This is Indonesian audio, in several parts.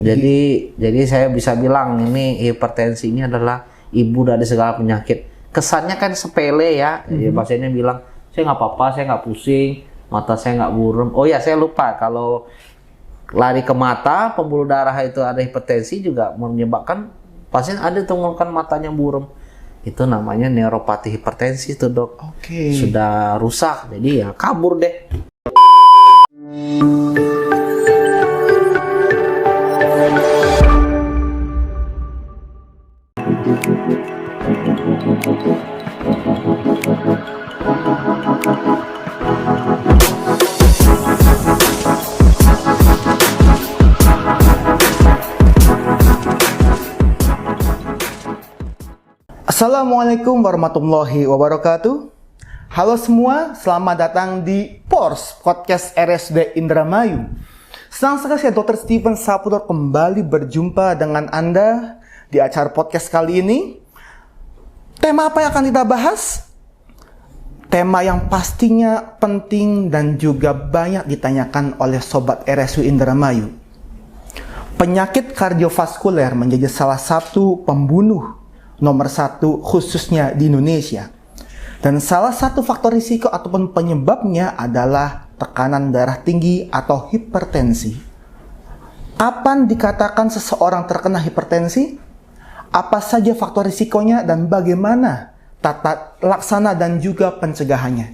Jadi saya bisa bilang ini hipertensi ini adalah ibu dari segala penyakit. Kesannya kan sepele ya. Pasiennya bilang, saya nggak apa-apa, saya nggak pusing, mata saya nggak buram. Oh ya, saya lupa kalau lari ke mata, pembuluh darah itu ada hipertensi juga menyebabkan pasien ada ditemukan matanya buram. Itu namanya neuropati hipertensi itu, Dok. Oke. Sudah rusak, jadi ya kabur deh. Assalamualaikum warahmatullahi wabarakatuh. Halo semua, selamat datang di PORS Podcast RSUD Indramayu. Senang sekali saya Dr. Steven Saputra kembali berjumpa dengan Anda di acara podcast kali ini. Tema apa yang akan kita bahas? Tema yang pastinya penting dan juga banyak ditanyakan oleh Sobat RSU Indramayu. Penyakit kardiovaskuler menjadi salah satu pembunuh nomor 1 khususnya di Indonesia. Dan salah satu faktor risiko ataupun penyebabnya adalah tekanan darah tinggi atau hipertensi. Kapan dikatakan seseorang terkena hipertensi? Apa saja faktor risikonya dan bagaimana tata laksana dan juga pencegahannya?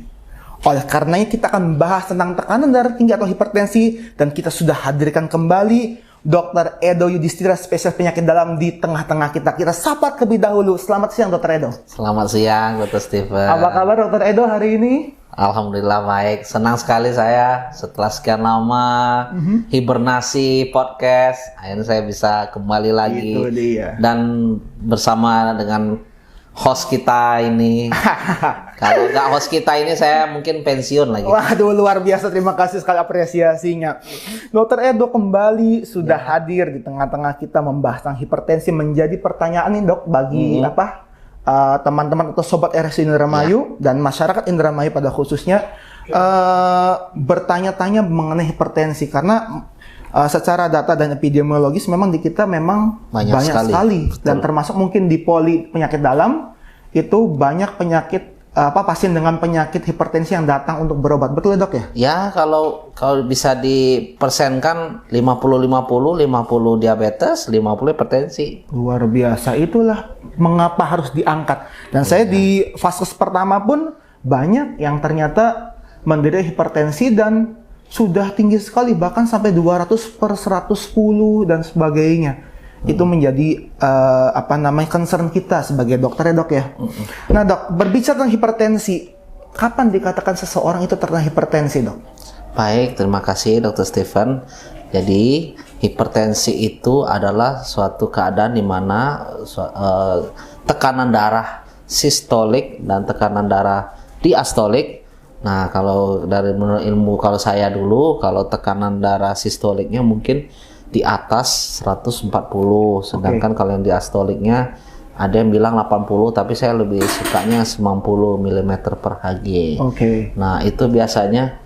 Oleh karenanya kita akan membahas tentang tekanan darah tinggi atau hipertensi dan kita sudah hadirkan kembali Dr. Edo Yudhistira, spesialis penyakit dalam di tengah-tengah kita. Kita sapa terlebih dahulu. Selamat siang, Dr. Edo. Selamat siang, Dr. Steven. Apa kabar, Dr. Edo, hari ini? Alhamdulillah baik. Senang sekali saya setelah sekian lama hibernasi podcast. Akhirnya saya bisa kembali lagi. Itu dia. Dan bersama dengan host kita ini. Kalau nggak host kita ini saya mungkin pensiun lagi. Waduh, luar biasa. Terima kasih sekali apresiasinya. Dr. Edo kembali sudah hadir di tengah-tengah kita membahas tentang hipertensi. Menjadi pertanyaan nih, Dok, bagi teman-teman atau Sobat RSU Indramayu dan masyarakat Indramayu pada khususnya bertanya-tanya mengenai hipertensi. Karena secara data dan epidemiologis memang di kita memang banyak sekali. Dan termasuk mungkin di poli penyakit dalam itu banyak penyakit pasien dengan penyakit hipertensi yang datang untuk berobat. Betul ya, Dok ya? Ya, kalau bisa dipersenkan 50-50 diabetes, 50 hipertensi. Luar biasa, itulah mengapa harus diangkat. Dan saya di fase pertama pun banyak yang ternyata menderita hipertensi dan sudah tinggi sekali, bahkan sampai 200/110 dan sebagainya. Itu menjadi concern kita sebagai dokter ya, Dok ya. Nah, Dok, berbicara tentang hipertensi, kapan dikatakan seseorang itu terkena hipertensi, Dok? Baik, terima kasih Dr. Steven. Jadi hipertensi itu adalah suatu keadaan di mana tekanan darah sistolik dan tekanan darah diastolik. Nah, kalau dari menurut ilmu kalau saya dulu, kalau tekanan darah sistoliknya mungkin di atas 140, sedangkan kalau yang diastoliknya ada yang bilang 80, tapi saya lebih sukanya 90 mm per Hg. Nah, itu biasanya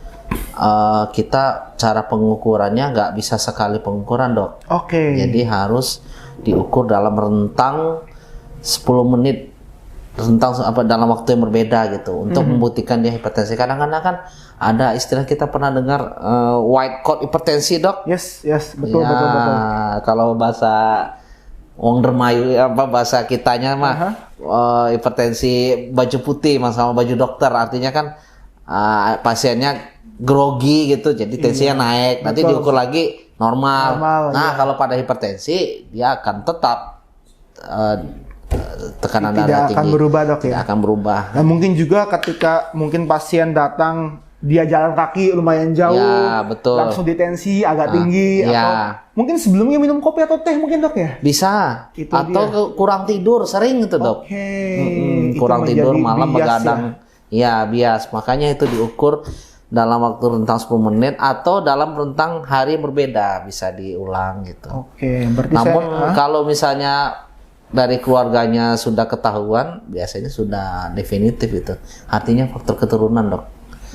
kita cara pengukurannya nggak bisa sekali pengukuran, Dok. Jadi harus diukur dalam rentang 10 menit, dalam waktu yang berbeda gitu untuk membuktikan dia hipertensi. Kadang-kadang kan ada istilah kita pernah dengar white coat hipertensi, Dok. Yes, betul. Kalau bahasa Wong Dermayu bahasa kitanya mah hipertensi baju putih sama baju dokter, artinya kan pasiennya grogi gitu, jadi tensinya naik, nanti diukur lagi normal. Nah, kalau pada hipertensi dia akan tetap tekanan darah tinggi. Tidak akan berubah, Dok ya? Tidak akan berubah. Nah, mungkin juga ketika mungkin pasien datang, dia jalan kaki lumayan jauh, ya, betul. Langsung ditensi agak tinggi, atau mungkin sebelumnya minum kopi atau teh mungkin, Dok ya? Bisa. Itu atau kurang tidur, sering itu, Dok. Kurang tidur, malam begadang. Ya, bias. Makanya itu diukur dalam waktu rentang 10 menit atau dalam rentang hari berbeda, bisa diulang gitu. Berarti namun kalau misalnya dari keluarganya sudah ketahuan, biasanya sudah definitif itu. Artinya faktor keturunan, Dok.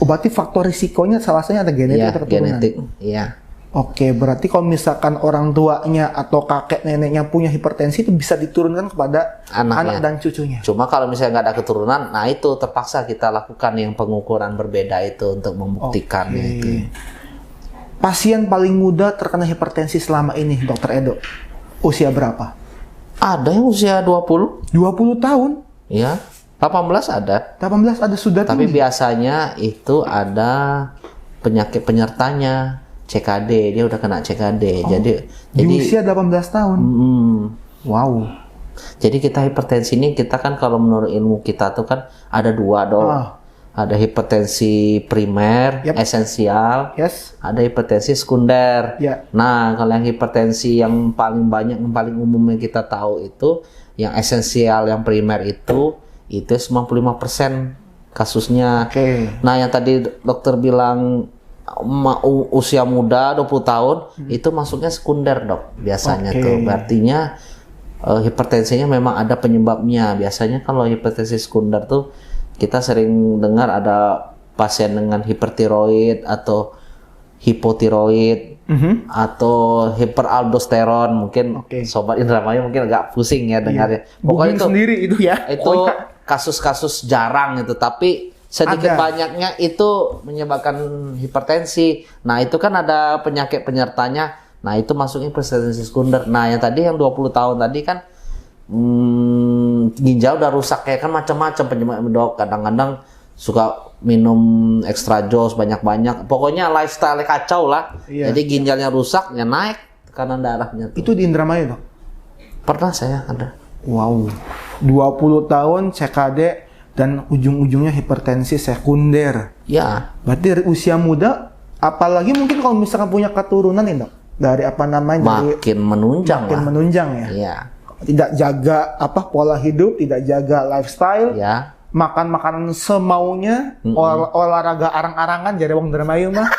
Berarti faktor risikonya salah satunya ada genetik atau keturunan? Genetik, iya. Oke, berarti kalau misalkan orang tuanya atau kakek neneknya punya hipertensi itu bisa diturunkan kepada Anaknya. anak dan cucunya. Cuma kalau misalnya nggak ada keturunan, nah itu terpaksa kita lakukan yang pengukuran berbeda itu untuk membuktikan Oke. itu. Pasien paling muda terkena hipertensi selama ini, Dokter Edo, usia berapa? Ada yang usia 20, 20 tahun. ya, 18 ada. 18 ada sudah Tapi tinggi. biasanya itu ada penyakit penyertanya, CKD, dia udah kena CKD. Jadi Di usia 18 tahun. Wow. jadi kita hipertensi ini kita kan kalau menurut ilmu kita tuh kan ada dua dong. Ada hipertensi primer, Yep. esensial, Yes. ada hipertensi sekunder. Ya. Nah, kalau yang hipertensi yang paling banyak, yang paling umum yang kita tahu itu, yang esensial, yang primer itu 95% kasusnya. Oke. Nah, yang tadi dokter bilang usia muda 20 tahun itu masuknya sekunder, Dok. Biasanya Oke. tuh. Artinya hipertensinya memang ada penyebabnya. Biasanya kalau hipertensi sekunder tuh kita sering dengar ada pasien dengan hipertiroid atau hipotiroid atau hiperaldosteron. Mungkin Oke. sobat Indramayu mungkin agak pusing ya dengarnya. Pokoknya Booming itu sendiri itu ya. itu Pokoknya kasus-kasus jarang itu, tapi sedikit Ada. banyaknya itu menyebabkan hipertensi. Nah, itu kan ada penyakit penyertanya. Nah, itu masuknya hipertensi sekunder. Nah, yang tadi yang 20 tahun tadi kan ginjal udah rusak, kayak kan macam-macam penyebab, Dok. Kadang-kadang suka minum extra jus banyak-banyak. Pokoknya lifestyle kacau lah. Iya. Jadi ginjalnya rusak, ya naik tekanan darahnya tuh. itu di Indramayu, Dok. Pernah saya ada. Wow. 20 tahun CKD dan ujung-ujungnya hipertensi sekunder. Ya, Berarti dari usia muda, apalagi mungkin kalau misalkan punya keturunan nih, Dok. Dari apa namanya? Dari makin menunjang makin lah. menunjang ya. Iya. Tidak jaga pola hidup, tidak jaga lifestyle, Ya. makan makanan semaunya, olahraga arang-arangan jadi wong Indramayu mah.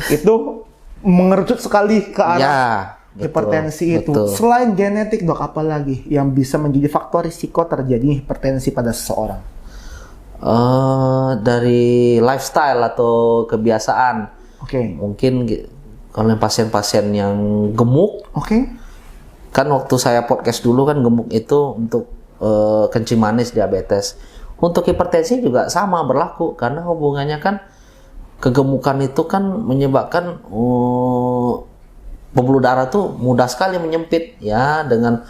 Itu mengerucut sekali ke arah Ya, betul, hipertensi itu. betul. Selain genetik, Dok, apa lagi yang bisa menjadi faktor risiko terjadinya hipertensi pada seseorang? Dari lifestyle atau kebiasaan, Oke. mungkin kalau yang pasien-pasien yang gemuk, Oke. kan waktu saya podcast dulu kan gemuk itu untuk kencing manis, diabetes. Untuk hipertensi juga sama berlaku, karena hubungannya kan kegemukan itu kan menyebabkan pembuluh darah tuh mudah sekali menyempit ya, dengan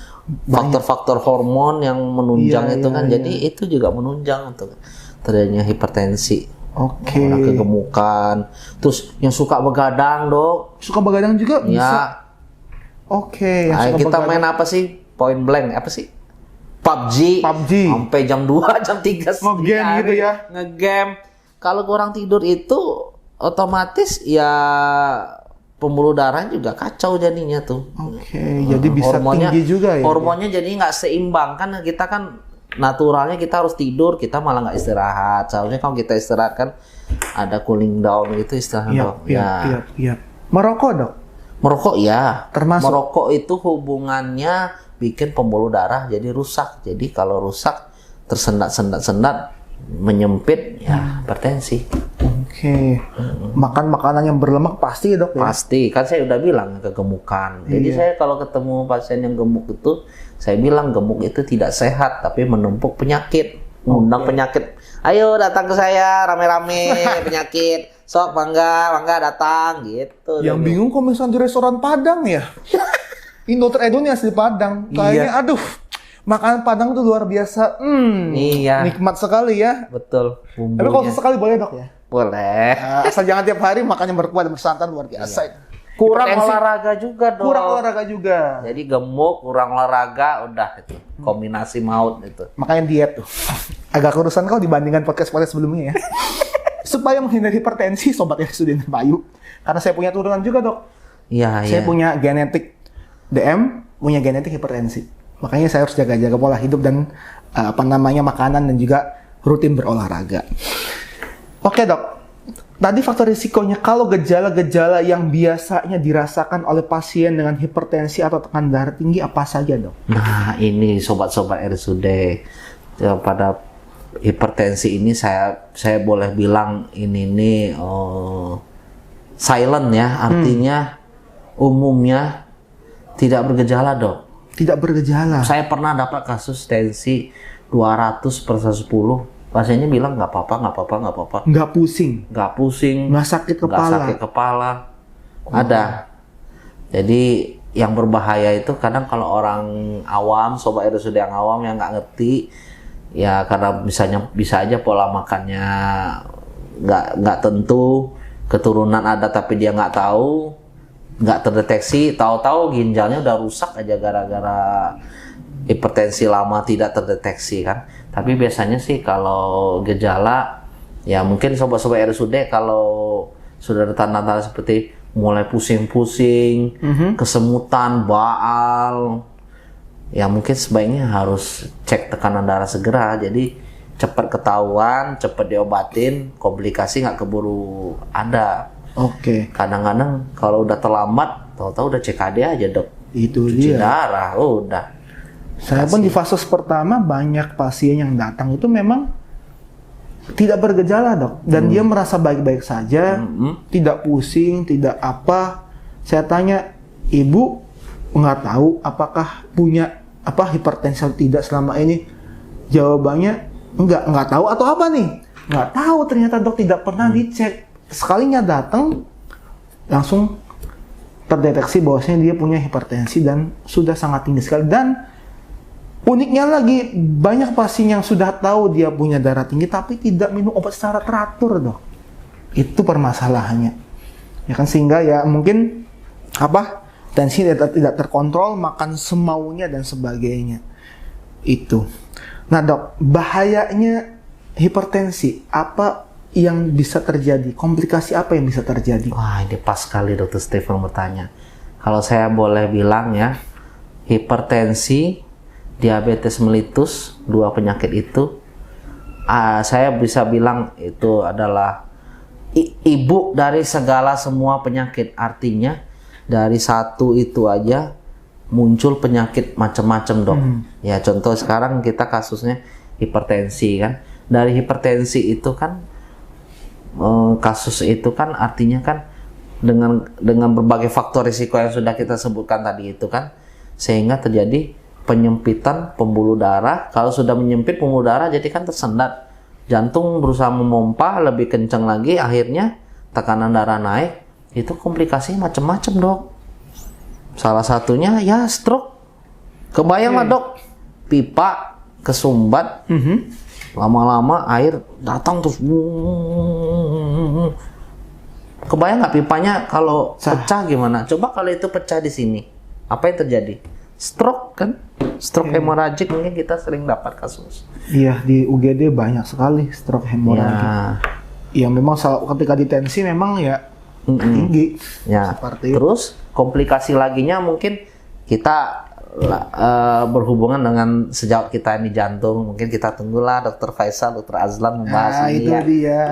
faktor-faktor hormon yang menunjang Iya, itu iya, kan. iya. Jadi itu juga menunjang untuk terjadinya hipertensi. Oke. Orang kegemukan, terus yang suka begadang, Dok. Suka begadang juga bisa. Ya, Oke, yang nah, suka kita begadang. main apa sih? Point blank apa sih? PUBG. PUBG. Sampai jam 2, jam 3 Nge-game gitu ya. Ngegame. Kalau kurang tidur itu otomatis ya pembuluh darah juga kacau jadinya tuh. Oke, jadi bisa tinggi juga ya. Hormonnya jadi nggak seimbang, kan kita kan naturalnya kita harus tidur, kita malah nggak istirahat. Seharusnya kalau kita istirahat kan ada cooling down gitu istirahat, Iya, Dok. iya, Ya. iya, iya. Merokok, Dok. Merokok ya. Termasuk. Merokok itu hubungannya bikin pembuluh darah jadi rusak. Jadi kalau rusak tersendat-sendat menyempit ya hipertensi. Oke. Makan makanan yang berlemak pasti ya, Dok ya. Pasti, kan saya udah bilang kegemukan. Jadi Iya. saya kalau ketemu pasien yang gemuk itu, saya bilang gemuk itu tidak sehat, tapi menumpuk penyakit. Ngundang penyakit. Ayo datang ke saya rame-rame penyakit. Sok bangga datang gitu. Yang bingung kalau misalnya di restoran Padang ya. Ini Dokter Edo nih asli Padang. Kayaknya aduh, makanan Padang tuh luar biasa. Iya. Nikmat sekali ya. Betul. Tapi kalau Bumbunya. sesekali boleh, Dok ya. Boleh. Asal jangan tiap hari makannya berkuah dan bersantan luar biasa. itu. Kurang Hipertensi, olahraga juga dong. kurang olahraga juga. Jadi gemuk, kurang olahraga, udah itu. Kombinasi maut itu. Makanya diet tuh. Agak kurusan kau dibandingkan podcast-podcast sebelumnya ya. Supaya menghindari hipertensi, sobat RSUD Indramayu. Karena saya punya turunan juga, Dok. Iya, Saya iya. punya genetik DM, punya genetik hipertensi. Makanya saya harus jaga-jaga pola hidup dan makanan dan juga rutin berolahraga. Oke, Dok. Tadi faktor risikonya kalau gejala-gejala yang biasanya dirasakan oleh pasien dengan hipertensi atau tekanan darah tinggi apa saja, Dok? Nah, ini sobat-sobat RSUD. Ya, pada hipertensi ini saya boleh bilang ini nih silent ya, artinya umumnya tidak bergejala, Dok. Tidak bergejala. Saya pernah dapat kasus tensi 200/110. Pasiennya bilang nggak apa-apa. Nggak pusing. Nggak sakit nggak kepala. sakit kepala. Ada. Jadi yang berbahaya itu kadang kalau orang awam, sobat RSUD yang awam yang nggak ngerti, ya karena bisa aja pola makannya nggak tentu, keturunan ada tapi dia nggak tahu, nggak terdeteksi, tahu-tahu ginjalnya udah rusak aja gara-gara hipertensi lama tidak terdeteksi kan. Tapi biasanya sih kalau gejala, ya mungkin sobat-sobat RSUD kalau sudah ada tanda-tanda seperti mulai pusing-pusing, kesemutan, baal, ya mungkin sebaiknya harus cek tekanan darah segera. Jadi cepat ketahuan, cepat diobatin, komplikasi nggak keburu ada. Oke. Kadang-kadang kalau udah terlambat, tahu-tahu udah CKD aja, Dok. Itu Cuci dia. darah, udah. Saya pun di fase pertama banyak pasien yang datang itu memang tidak bergejala, Dok, dan dia merasa baik-baik saja, tidak pusing, tidak apa. Saya tanya, ibu nggak tahu apakah punya hipertensi atau tidak selama ini? Jawabannya nggak tahu atau apa nih? Nggak tahu, ternyata, Dok, tidak pernah dicek. Sekalinya datang langsung terdeteksi bahwasanya dia punya hipertensi dan sudah sangat tinggi sekali. Dan uniknya lagi, banyak pasien yang sudah tahu dia punya darah tinggi tapi tidak minum obat secara teratur, Dok. Itu permasalahannya. Ya kan, sehingga ya mungkin tensi tidak terkontrol, makan semaunya dan sebagainya. Itu. Nah, Dok, bahayanya hipertensi apa yang bisa terjadi? Komplikasi apa yang bisa terjadi? Wah, ini pas sekali Dr. Stephen bertanya. Kalau saya boleh bilang ya, hipertensi, diabetes mellitus, dua penyakit itu, saya bisa bilang itu adalah ibu dari segala semua penyakit. Artinya dari satu itu aja muncul penyakit macam-macam, Dok. Ya contoh sekarang kita kasusnya hipertensi kan. Dari hipertensi itu kan kasus itu kan artinya kan dengan berbagai faktor risiko yang sudah kita sebutkan tadi itu kan, sehingga terjadi penyempitan pembuluh darah. Kalau sudah menyempit pembuluh darah jadi kan tersendat, jantung berusaha memompa lebih kencang lagi, akhirnya tekanan darah naik. Itu komplikasinya macam-macam, Dok. Salah satunya ya stroke. Kebayang lah, Dok, pipa kesumbat, lama-lama air datang terus. Kebayang nggak pipanya kalau pecah gimana? Coba kalau itu pecah di sini, apa yang terjadi? Stroke kan? Stroke hemorragik mungkin kita sering dapat kasus. Iya, di UGD banyak sekali stroke hemorragik. Ya memang ketika ditensi memang ya tinggi. Ya. Seperti Terus komplikasi laginya mungkin kita berhubungan dengan sejauh kita ini jantung. Mungkin kita tunggulah Dr. Faisal, Dr. Azlan membahas ini. Itu dia.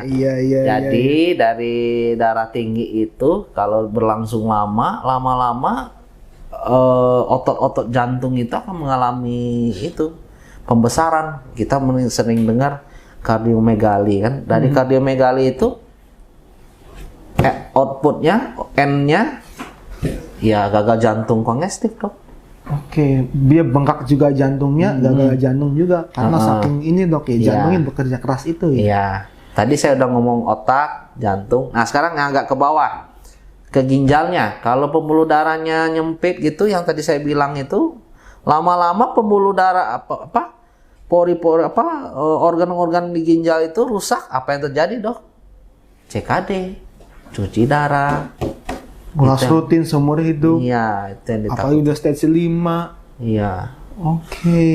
Iya. Jadi dari darah tinggi itu kalau berlangsung lama-lama otot-otot jantung itu akan mengalami itu pembesaran. Kita sering dengar kardiomegali kan. Dari kardiomegali itu outputnya, N-nya ya gagal jantung kongestif, Dok. Oke, dia bengkak juga jantungnya, gagal jantung juga karena saking ini, Dok, ya jantungnya bekerja keras itu ya. Iya. Tadi saya udah ngomong otak, jantung. Nah, sekarang agak ke bawah. Ke ginjalnya. Kalau pembuluh darahnya nyempit gitu yang tadi saya bilang itu, lama-lama pembuluh darah pori-pori organ-organ di ginjal itu rusak. Apa yang terjadi, Dok? CKD, cuci darah. Ulas rutin seumur hidup. Iya, itu yang ditakutkan. Apalagi udah stage 5. Iya. Oke.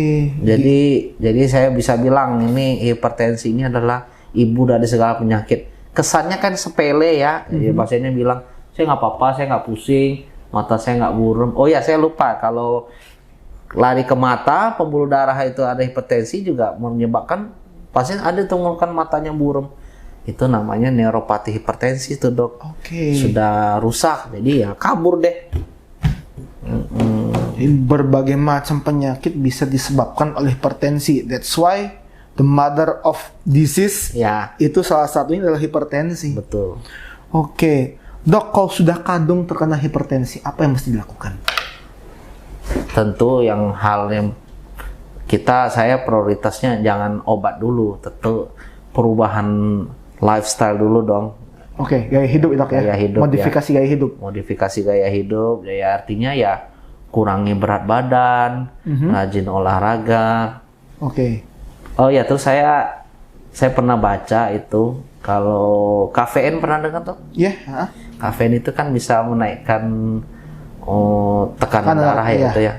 Jadi saya bisa bilang ini hipertensi ini adalah ibu dari segala penyakit. Kesannya kan sepele ya. Jadi pasiennya bilang, saya nggak apa-apa, saya nggak pusing, mata saya nggak buram. Oh ya, saya lupa kalau lari ke mata, pembuluh darah itu ada hipertensi juga menyebabkan pasien ada temukan matanya buram. Itu namanya neuropati hipertensi itu, Dok. Oke. Sudah rusak, jadi ya kabur deh. Berbagai macam penyakit bisa disebabkan oleh hipertensi. That's why the mother of disease Ya, itu salah satunya adalah hipertensi. betul. Oke. Dok, kalau sudah kadung terkena hipertensi, apa yang mesti dilakukan? Tentu hal yang saya prioritasnya jangan obat dulu, tentu perubahan lifestyle dulu dong. Oke, gaya hidup Dok ya. Gaya hidup, modifikasi ya. gaya hidup. Modifikasi gaya hidup, ya artinya ya kurangi berat badan, rajin olahraga. Oke. Oh ya, terus saya pernah baca itu kalau kafein, pernah dengar tuh? Iya. Kafein itu kan bisa menaikkan tekanan darah ya, iya. itu ya.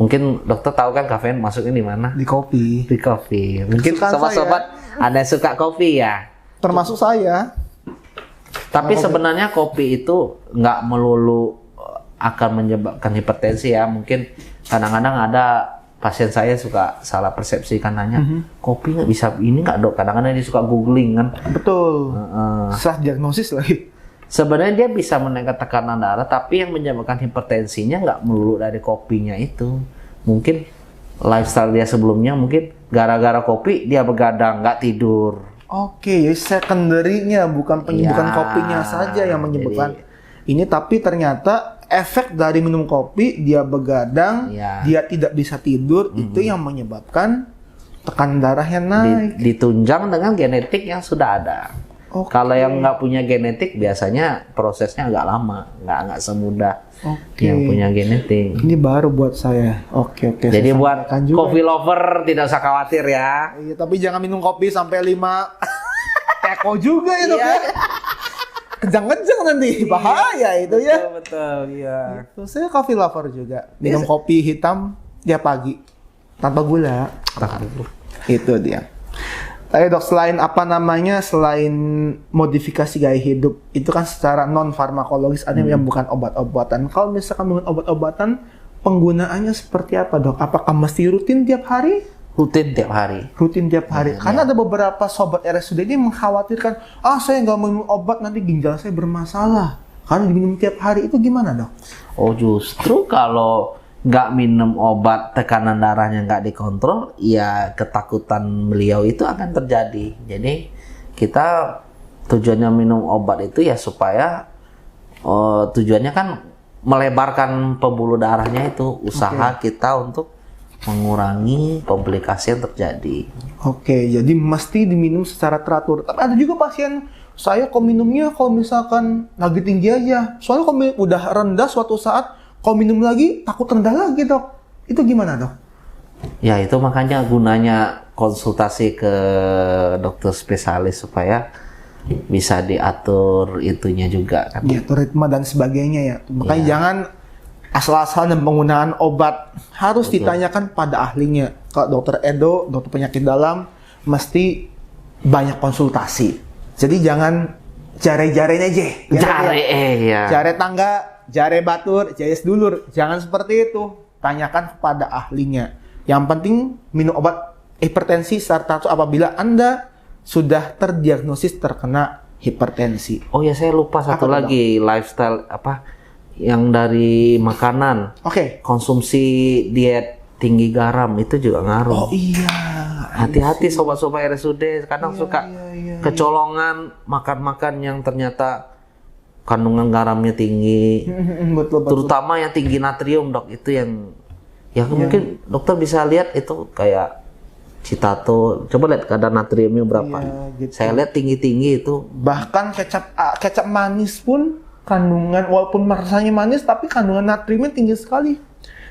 Mungkin dokter tahu kan kafein masuknya di mana? Di kopi. Di kopi. Mungkin Kesukaan sobat-sobat ada yang suka kopi ya. Termasuk saya. Tapi sebenarnya kopi itu nggak melulu akan menyebabkan hipertensi ya. Mungkin kadang-kadang ada pasien saya suka salah persepsi kan nanya, kopi nggak bisa ini nggak dok? Kadang-kadang dia suka googling kan. Betul. Salah diagnosis lagi. Sebenarnya dia bisa menaikkan tekanan darah, tapi yang menyebabkan hipertensinya nggak melulu dari kopinya itu. Mungkin lifestyle dia sebelumnya, mungkin gara-gara kopi dia begadang, nggak tidur. Oke, jadi secondary-nya bukan penyebabkan Ya, kopinya saja yang menyebabkan jadi, ini, tapi ternyata efek dari minum kopi, dia begadang, ya, dia tidak bisa tidur, itu yang menyebabkan tekanan darahnya naik. ditunjang dengan genetik yang sudah ada. Oke. Kalau yang nggak punya genetik biasanya prosesnya agak lama, nggak semudah Oke. yang punya genetik. Ini baru buat saya. Oke. Jadi saya buat sampaikan juga. coffee lover tidak usah khawatir ya. Iya, tapi jangan minum kopi sampai 5 teko juga itu kan. Kejang-kejang nanti, bahaya itu ya. Betul, iya. Itu saya coffee lover juga. Minum kopi hitam tiap pagi tanpa gula. Itu dia. Tapi dok, selain selain modifikasi gaya hidup, itu kan secara non farmakologis, ada yang bukan obat-obatan. Kalau misalkan dengan obat-obatan, penggunaannya seperti apa dok? Apakah mesti rutin tiap hari? Rutin tiap hari. Rutin tiap hari. Karena ada beberapa sobat RSUD ini mengkhawatirkan, saya nggak mau minum obat nanti ginjal saya bermasalah. Karena diminum tiap hari, itu gimana dok? Oh justru kalau nggak minum obat, tekanan darahnya nggak dikontrol, ya ketakutan beliau itu akan terjadi. Jadi kita tujuannya minum obat itu ya supaya tujuannya kan melebarkan pembuluh darahnya itu, usaha kita untuk mengurangi komplikasi yang terjadi. Oke, jadi mesti diminum secara teratur. Tapi ada juga pasien saya kok minumnya kalau misalkan lagi tinggi aja. Soalnya kalau udah rendah suatu saat, kalau minum lagi takut rendah lagi dok. Itu gimana dok? Ya itu makanya gunanya konsultasi ke dokter spesialis supaya bisa diatur itunya juga kan. Ya, ritme dan sebagainya ya. Makanya jangan asal-asalan penggunaan obat, harus ditanyakan pada ahlinya. Kalau dokter Edo, dokter penyakit dalam, mesti banyak konsultasi. Jadi jangan jare-jaren aja. Jare tangga, jare batur, jare sedulur. Jangan seperti itu. Tanyakan kepada ahlinya. Yang penting minum obat hipertensi serta apabila Anda sudah terdiagnosis terkena hipertensi. Oh ya, saya lupa satu lagi, lifestyle yang dari makanan. Konsumsi diet tinggi garam itu juga ngaruh. Oh iya. Hati-hati sobat-sobat RSUD, kadang suka kecolongan makan-makan yang ternyata kandungan garamnya tinggi. Betul. Terutama yang tinggi natrium dok, itu yang mungkin dokter bisa lihat itu kayak Citato. Coba lihat kadar natriumnya berapa. Gitu. Saya lihat tinggi-tinggi itu. Bahkan kecap manis pun kandungan, walaupun rasanya manis tapi kandungan natriumnya tinggi sekali.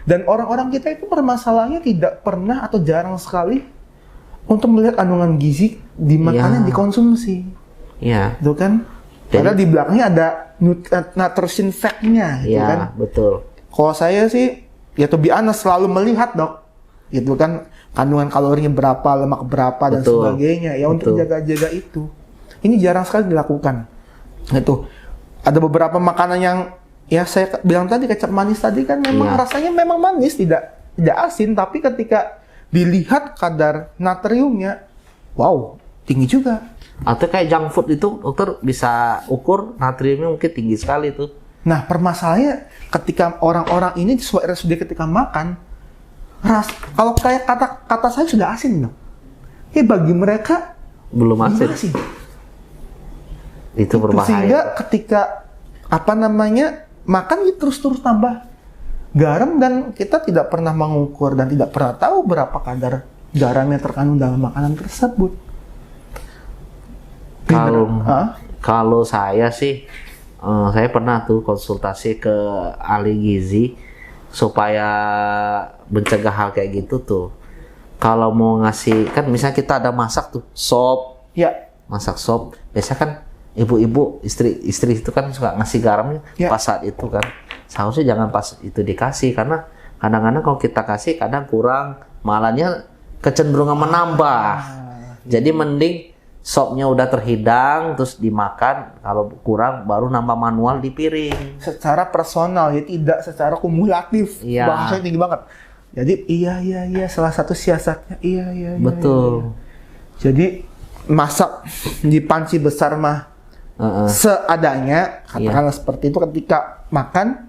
Dan orang-orang kita itu permasalahannya tidak pernah atau jarang sekali untuk melihat kandungan gizi di makanan dikonsumsi. Iya. Itu kan? Karena di belakangnya ada nutrition fact-nya, gitu kan? Iya, betul. Kalau saya sih, ya to be honest, selalu melihat dok, gitu kan, kandungan kalorinya berapa, lemak berapa, dan sebagainya. Ya untuk jaga-jaga itu. Ini jarang sekali dilakukan. Itu. Ada beberapa makanan yang, ya saya bilang tadi, kecap manis tadi kan memang rasanya memang manis, tidak asin, tapi ketika dilihat kadar natriumnya, wow, tinggi juga. Atau kayak junk food itu dokter bisa ukur natriumnya mungkin tinggi sekali tuh. Nah permasalahannya ketika orang-orang ini sesuai RSUD ketika makan, kalau kayak kata saya sudah asin dong. Bagi mereka belum asin. Itu berbahaya. Sehingga ketika makan terus tambah garam dan kita tidak pernah mengukur dan tidak pernah tahu berapa kadar garam yang terkandung dalam makanan tersebut. Kalau saya sih, saya pernah tuh konsultasi ke ahli gizi supaya mencegah hal kayak gitu tuh. Kalau mau ngasih, kan misalnya kita ada masak tuh sop, masak sop, biasa kan ibu-ibu istri itu kan suka ngasih garamnya pas saat itu kan. Seharusnya jangan pas itu dikasih, karena kadang-kadang kalau kita kasih kadang kurang, malahnya kecenderungan menambah. Jadi mending sopnya udah terhidang terus dimakan, kalau kurang baru nambah manual di piring. Secara personal ya, tidak secara kumulatif. Bahasanya tinggi banget. Jadi iya salah satu siasatnya iya. Betul. Jadi masak di panci besar mah seadanya, katakanlah seperti itu. Ketika makan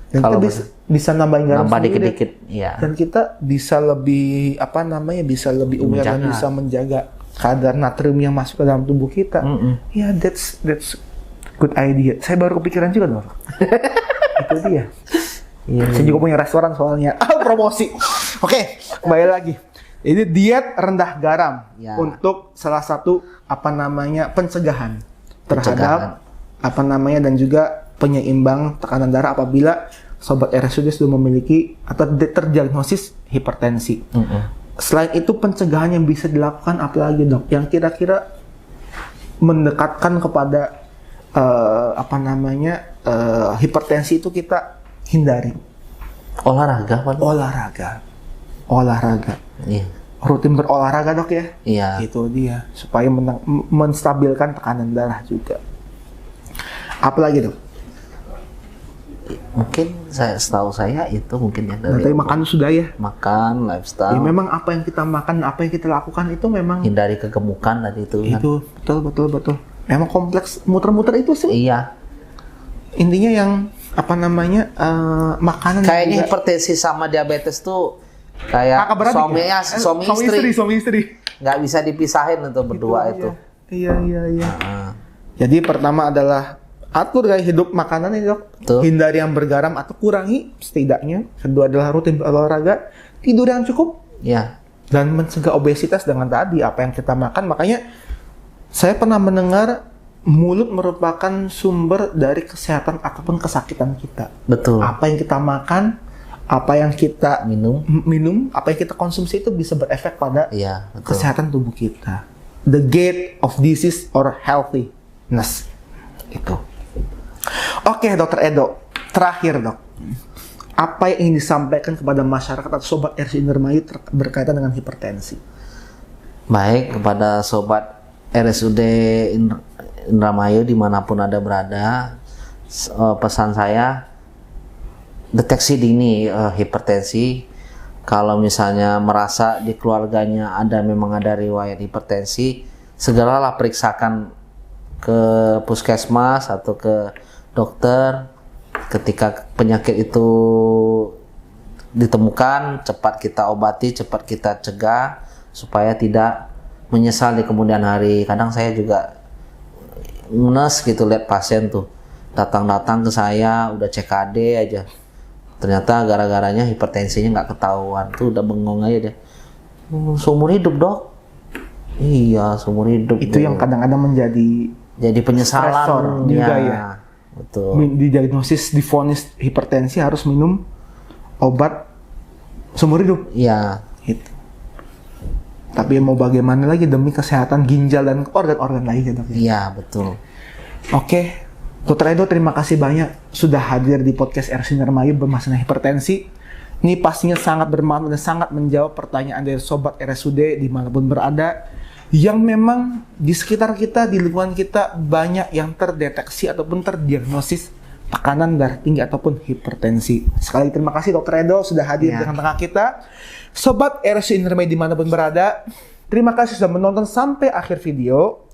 dan kita bisa nambahin garam dikit-dikit, dan kita bisa lebih bisa lebih aware dan bisa menjaga kadar natrium yang masuk ke dalam tubuh kita. Ya, that's good idea. Saya baru kepikiran juga, Dok. Itu dia. Saya juga punya restoran soalnya. Promosi. Oke, kembali lagi. Ini diet rendah garam untuk salah satu pencegahan terhadap dan juga penyeimbang tekanan darah apabila sobat RSUD sudah memiliki atau terdiagnosis hipertensi. Selain itu, pencegahan yang bisa dilakukan apalagi, Dok? Yang kira-kira mendekatkan kepada hipertensi itu kita hindari. Olahraga. Iya. Rutin berolahraga, Dok, ya? Iya. Itu dia, supaya menstabilkan tekanan darah juga. Apalagi, Dok? Mungkin setahu saya itu mungkin ya dari makan sudah ya. Makan, lifestyle. Ya, memang apa yang kita makan, apa yang kita lakukan itu memang hindari kegemukan tadi itu. Itu betul. Memang kompleks, muter-muter itu sih. Iya. Intinya yang makanan. Kayaknya hipertensi sama diabetes tuh kayak suami istri. Nggak bisa dipisahin untuk berdua itu. Iya. Jadi pertama adalah atur gaya hidup makanan ini, Dok. Hindari yang bergaram atau kurangi setidaknya. Kedua adalah rutin olahraga, tidur yang cukup, dan mencegah obesitas dengan tadi apa yang kita makan. Makanya saya pernah mendengar mulut merupakan sumber dari kesehatan ataupun kesakitan kita. Betul. Apa yang kita makan, apa yang kita minum, apa yang kita konsumsi itu bisa berefek pada kesehatan tubuh kita. The gate of disease or healthiness itu. Oke, Dokter Edo, terakhir, Dok, apa yang ingin disampaikan kepada masyarakat atau sobat RSUD Indramayu berkaitan dengan hipertensi? Baik, kepada sobat RSUD Indramayu dimanapun Anda berada, pesan saya, deteksi dini hipertensi. Kalau misalnya merasa di keluarganya memang ada riwayat hipertensi, segeralah periksakan ke puskesmas atau ke dokter. Ketika penyakit itu ditemukan, cepat kita obati, cepat kita cegah supaya tidak menyesal di kemudian hari. Kadang saya juga ngenes gitu lihat pasien tuh datang ke saya udah CKD aja, ternyata gara-garanya hipertensinya nggak ketahuan, tuh udah bengong aja dia. Seumur hidup, Dok. Iya, seumur hidup. Itu yang kadang-kadang jadi penyesalan juga ya. Betul. Didiagnosis, divonis hipertensi harus minum obat seumur hidup. Iya. Gitu. Tapi mau bagaimana lagi demi kesehatan ginjal dan organ-organ lainnya, Dok. Iya, betul. Oke, Dr. Edo, terima kasih banyak sudah hadir di podcast RSUD Indramayu bermasalah hipertensi. Ini pastinya sangat bermanfaat dan sangat menjawab pertanyaan dari sobat RSUD dimanapun berada, yang memang di sekitar kita, di lingkungan kita banyak yang terdeteksi ataupun terdiagnosis tekanan darah tinggi ataupun hipertensi. Sekali terima kasih Dr. Edo sudah hadir di tengah-tengah kita. Sobat RSUD Indramayu dimanapun berada, terima kasih sudah menonton sampai akhir video.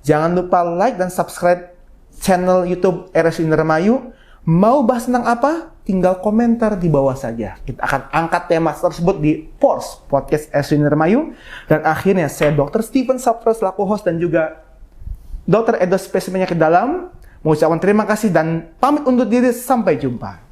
Jangan lupa like dan subscribe channel YouTube RSUD Indramayu. Mau bahas tentang apa? Tinggal komentar di bawah saja. Kita akan angkat tema tersebut di PORS Podcast RSUD Indramayu. Dan akhirnya saya Dr. Steven Saptra selaku host dan juga Dr. Edo Spesies Penyakit Dalam mengucapkan terima kasih dan pamit undur diri. Sampai jumpa.